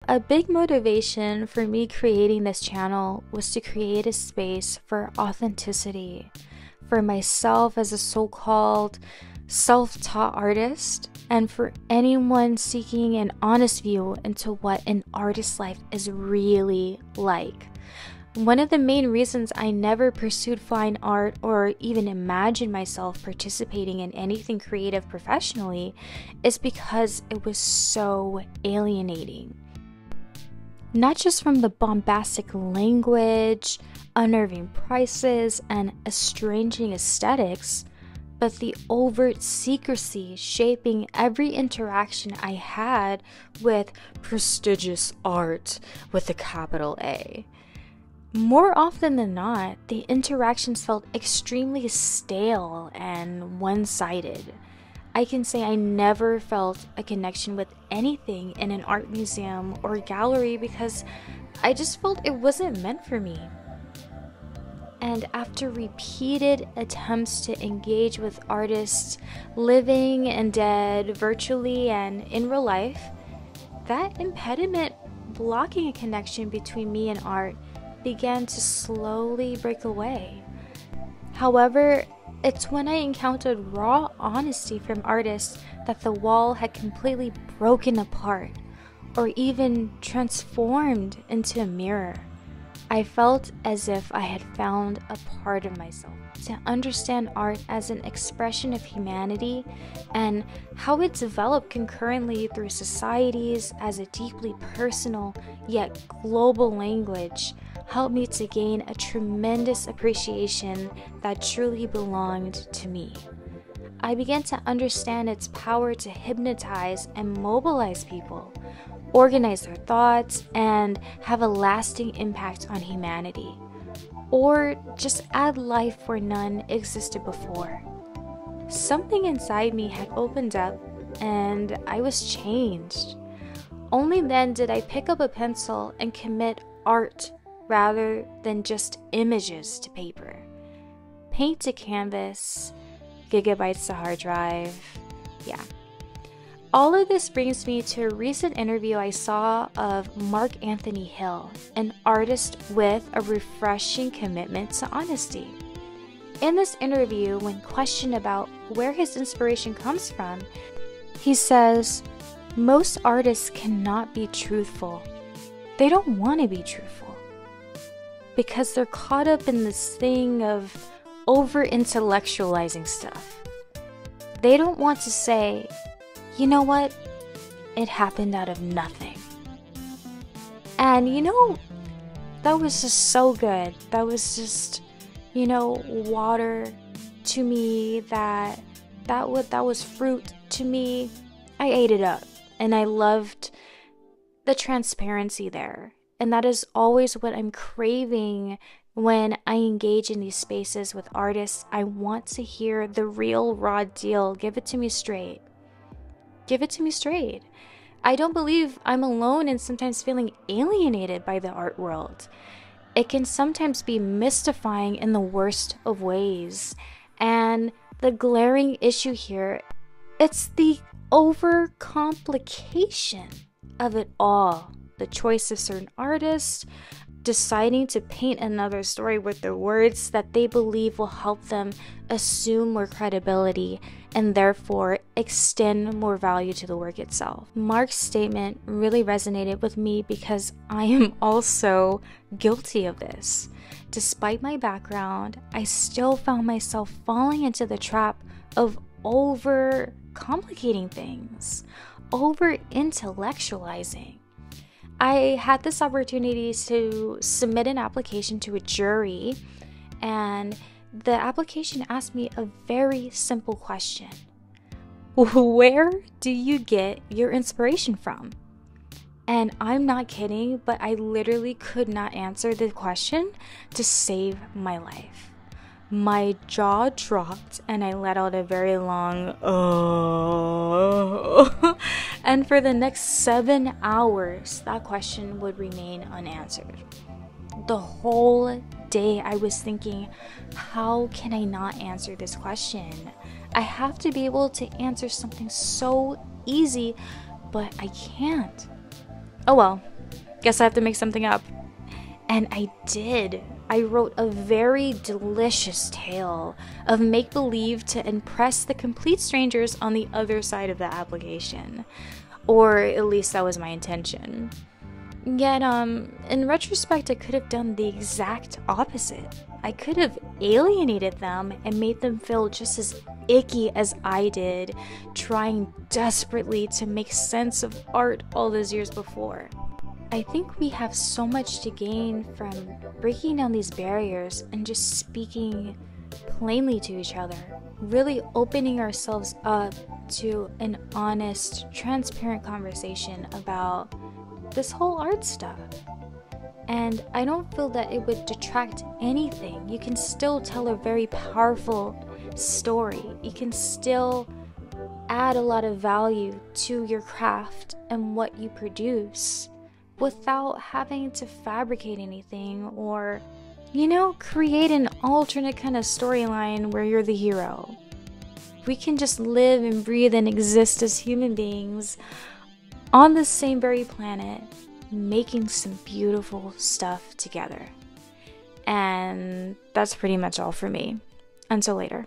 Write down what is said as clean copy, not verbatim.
A big motivation for me creating this channel was to create a space for authenticity for myself as a so-called self-taught artist, and for anyone seeking an honest view into what an artist's life is really like. One of the main reasons I never pursued fine art or even imagined myself participating in anything creative professionally is because it was so alienating. Not just from the bombastic language, unnerving prices, and estranging aesthetics, but the overt secrecy shaping every interaction I had with prestigious art with a capital A. More often than not, the interactions felt extremely stale and one-sided. I can say I never felt a connection with anything in an art museum or gallery because I just felt it wasn't meant for me. And after repeated attempts to engage with artists living and dead virtually and in real life, that impediment blocking a connection between me and art began to slowly break away. However, it's when I encountered raw honesty from artists that the wall had completely broken apart or even transformed into a mirror. I felt as if I had found a part of myself. To understand art as an expression of humanity and how it developed concurrently through societies as a deeply personal yet global language helped me to gain a tremendous appreciation that truly belonged to me. I began to understand its power to hypnotize and mobilize people, organize their thoughts, and have a lasting impact on humanity, or just add life where none existed before. Something inside me had opened up and I was changed. Only then did I pick up a pencil and commit art rather than just images to paper. Paint to canvas, gigabytes to hard drive, yeah. All of this brings me to a recent interview I saw of Mark Anthony Hill, an artist with a refreshing commitment to honesty. In this interview, when questioned about where his inspiration comes from, he says, "Most artists cannot be truthful. They don't want to be truthful because they're caught up in this thing of over-intellectualizing stuff. They don't want to say, you know what? It happened out of nothing." And that was just so good. That was just, water to me, that was fruit to me. I ate it up and I loved the transparency there. And that is always what I'm craving when I engage in these spaces with artists. I want to hear the real raw deal. Give it to me straight. Give it to me straight. I don't believe I'm alone in sometimes feeling alienated by the art world. It can sometimes be mystifying in the worst of ways. And the glaring issue here, it's the overcomplication of it all. The choice of certain artists deciding to paint another story with the words that they believe will help them assume more credibility and therefore extend more value to the work itself. Mark's statement really resonated with me because I am also guilty of this. Despite my background, I still found myself falling into the trap of over complicating things, over intellectualizing. I had this opportunity to submit an application to a jury, and the application asked me a very simple question. Where do you get your inspiration from? And I'm not kidding, but I literally could not answer the question to save my life. My jaw dropped and I let out a very long oh. And for the next 7 hours, that question would remain unanswered. The whole day I was thinking, how can I not answer this question? I have to be able to answer something so easy, but I can't. oh well, guess I have to make something up. And I did. I wrote a very delicious tale of make-believe to impress the complete strangers on the other side of the application. Or at least that was my intention. Yet, in retrospect, I could have done the exact opposite. I could have alienated them and made them feel just as icky as I did, trying desperately to make sense of art all those years before. I think we have so much to gain from breaking down these barriers and just speaking plainly to each other, really opening ourselves up to an honest, transparent conversation about this whole art stuff. And I don't feel that it would detract anything. You can still tell a very powerful story. You can still add a lot of value to your craft and what you produce without having to fabricate anything or, create an alternate kind of storyline where you're the hero. We can just live and breathe and exist as human beings on the same very planet, making some beautiful stuff together. And that's pretty much all for me. Until later.